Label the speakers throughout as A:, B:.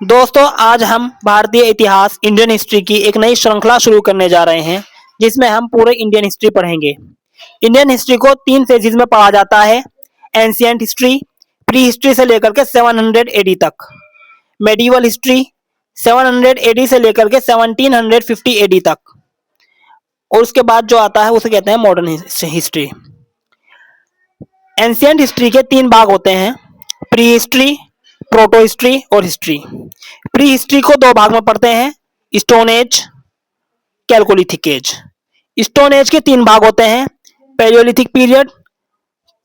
A: दोस्तों, आज हम भारतीय इतिहास इंडियन हिस्ट्री की एक नई श्रृंखला शुरू करने जा रहे हैं, जिसमें हम पूरे इंडियन हिस्ट्री पढ़ेंगे। इंडियन हिस्ट्री को 3 फेजेस में पढ़ा जाता है। एंशिएंट हिस्ट्री, प्री हिस्ट्री से लेकर के 700 एडी तक, मेडिवल हिस्ट्री 700 एडी से लेकर के 1750 एडी तक, और उसके बाद जो आता है उसे कहते हैं मॉडर्न हिस्ट्री। एंशिएंट हिस्ट्री के 3 भाग होते हैं, प्री हिस्ट्री, प्रोटो हिस्ट्री और हिस्ट्री। प्री हिस्ट्री को 2 भाग में पढ़ते हैं, stone age, chalcolithic age. Stone age के 3 भाग होते हैं, पैलियोलिथिक पीरियड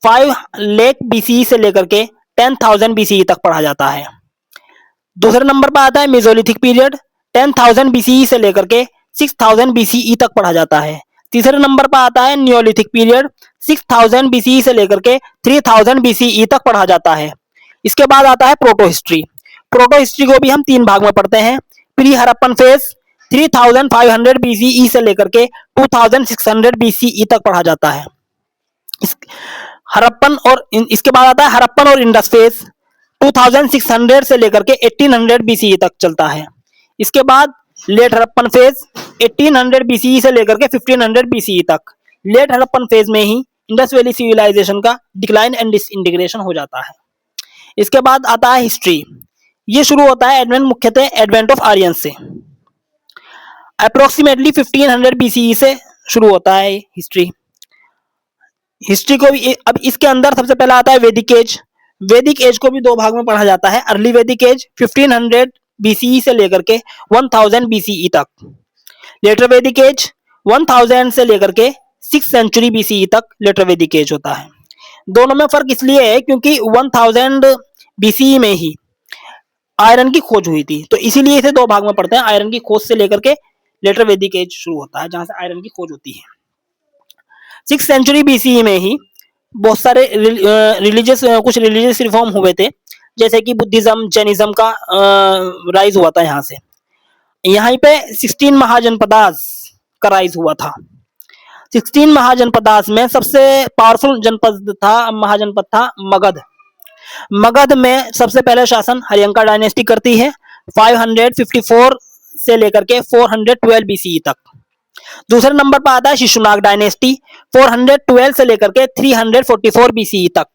A: 5 लाख बीसीई से लेकर के 10,000 बीसीई तक पढ़ा जाता है। दूसरे नंबर पर आता है मेसोलिथिक पीरियड, 10,000 बीसीई से लेकर के 6,000 बीसीई तक पढ़ा जाता है। तीसरे नंबर पर आता है नियोलिथिक पीरियड, 6,000 बीसीई से लेकर के 3,000 बीसीई तक पढ़ा जाता है। इसके बाद आता है प्रोटो हिस्ट्री। प्रोटो हिस्ट्री को भी हम 3 भाग में पढ़ते हैं, प्री हड़प्पन फेज 3,500 बीसीई से लेकर के 2,600 बीसीई तक पढ़ा जाता है। हड़प्पन और इसके बाद आता है हड़प्पन और इंडस फेज 2600 से लेकर के 1800 बीसीई तक चलता है। इसके बाद लेट हड़प्पन फेज 1800 बीसीई से लेकर के 1500 बीसीई तक। लेट हड़प्पन फेज में ही इंडस वैली सिविलाइजेशन का डिक्लाइन एंड डिसइंटीग्रेशन हो जाता है। इसके बाद आता है हिस्ट्री। ये शुरू होता है मुख्यतः एडवेंट ऑफ आर्यन से। अप्रोक्सीमेटली 1500 बीसीई से शुरू होता है हिस्ट्री। हिस्ट्री को भी अब इसके अंदर सबसे पहला आता है वैदिक एज। वैदिक एज को भी 2 भाग में पढ़ा जाता है, अर्ली वैदिक एज 1500 बीसीई से लेकर के 1000 बीसीई तक। लेटर वैदिक एज 1000 से लेकर के 6th सेंचुरी बीसीई तक लेटर वैदिक एज होता है। दोनों में फर्क इसलिए है क्योंकि 1000 बीसीई में ही आयरन की खोज हुई थी, तो इसीलिए इसे 2 भाग में पढ़ते हैं। आयरन की खोज से लेकर के लेटर वैदिक एज शुरू होता है, जहां से आयरन की खोज होती है। 6th सेंचुरी बीसीई में ही बहुत सारे कुछ रिलीजियस रिफॉर्म हुए थे, जैसे कि बुद्धिज्म, जैनिज्म का राइज हुआ था। यहाँ से यहाँ पे 16 महाजनपदास का राइज हुआ था। 16 महाजनपदास में सबसे पावरफुल महाजनपद था मगध। मगध में सबसे पहले शासन हरियंका डायनेस्टी करती है 554 से लेकर के 412 बीसीई तक। दूसरे नंबर पर आता है शिशुनाग डायनेस्टी 412 से लेकर के 344 बीसीई तक।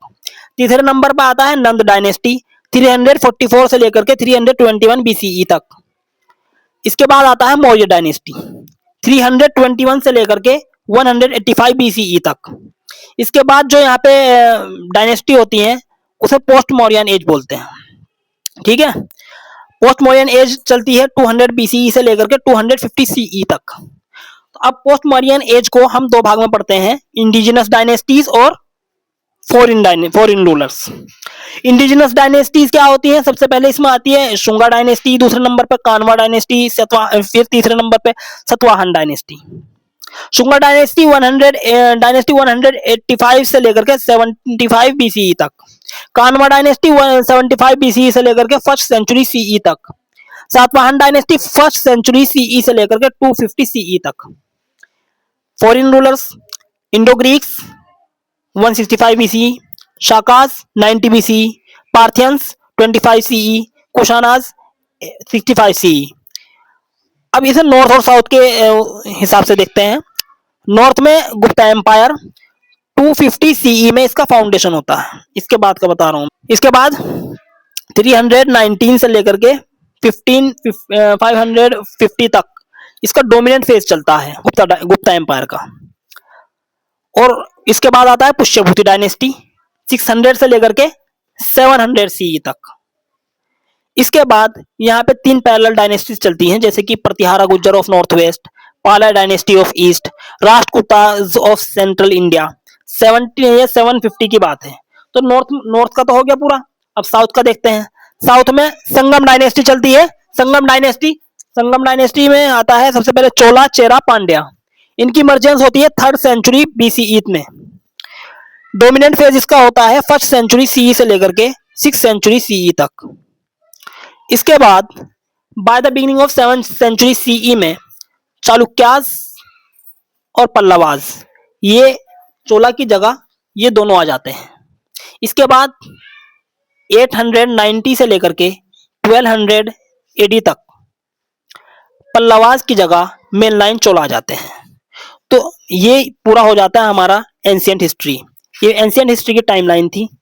A: तीसरे नंबर पर आता है नंद डायनेस्टी 344 से लेकर के 321 बीसीई तक। इसके बाद आता है मौर्य डायनेस्टी 321 से लेकर के 185 बीसीई तक। इसके बाद जो यहाँ पे डायनेस्टी होती है उसे पोस्ट मौर्यन एज बोलते हैं। ठीक है, पोस्ट मौर्यन एज चलती है 200 बीसीई से लेकर के 250 सीई तक। तो अब पोस्ट मौर्यन एज को हम 2 भाग में पढ़ते हैं, इंडिजिनस डायनेस्टीज और फॉरेन रूलर्स। इंडिजिनस डायनेस्टीज क्या होती है? सबसे पहले इसमें आती है शुंगा डायनेस्टी, दूसरे नंबर पर कानवा डायनेस्टी, फिर तीसरे नंबर पे सतवाहन डायनेस्टी। शुंगा डायनेस्टी 185 से लेकर के 75 बीसीई तक। कानवा डायनेस्टी 75 बीसीई से लेकर के 1st सेंचुरी सीई तक। Satavahana dynasty 1st century CE से लेकर के 250 सीई तक। Foreign rulers Indo Greeks 165 BCE, Shakas 90 BCE, Parthians 25 CE, Kushanas 65 CE. अब इसे नॉर्थ और साउथ के हिसाब से देखते हैं। नॉर्थ में गुप्ता एम्पायर 250 सीई में इसका फाउंडेशन होता है। इसके बाद का बता रहा हूं। इसके बाद 319 से लेकर के 550 तक इसका डोमिनेंट फेज चलता है गुप्ता एम्पायर का। और इसके बाद आता है पुष्यभूति डायनेस्टी 600 से लेकर के 700 सीई तक। इसके बाद यहाँ पे 3 पैरेलल डायनेस्टीज चलती हैं, जैसे कि Pratihara Gujjar of north west, Pala dynasty of east, Rashtrakutas of central India. 750 की बात है। तो नॉर्थ का तो हो गया पूरा। अब साउथ का देखते हैं। साउथ में संगम डायनेस्टी चलती है। संगम डायनेस्टी में आता है सबसे पहले चोला, चेरा, पांड्या। इनकी इमर्जेंस होती है 3rd सेंचुरी बीसीई में। डोमिनेंट फेज इसका होता है 1st सेंचुरी सीई से लेकर के 6th सेंचुरी सीई तक। इसके बाद by the beginning of 7th century CE में चालुक्यास और पल्लवास, ये चोला की जगह ये दोनों आ जाते हैं। इसके बाद 890 से लेकर के 1200 एडी तक पल्लवास की जगह मेन लाइन चोला आ जाते हैं। तो ये पूरा हो जाता है हमारा एंशियंट हिस्ट्री। ये एंशियंट हिस्ट्री की टाइमलाइन थी।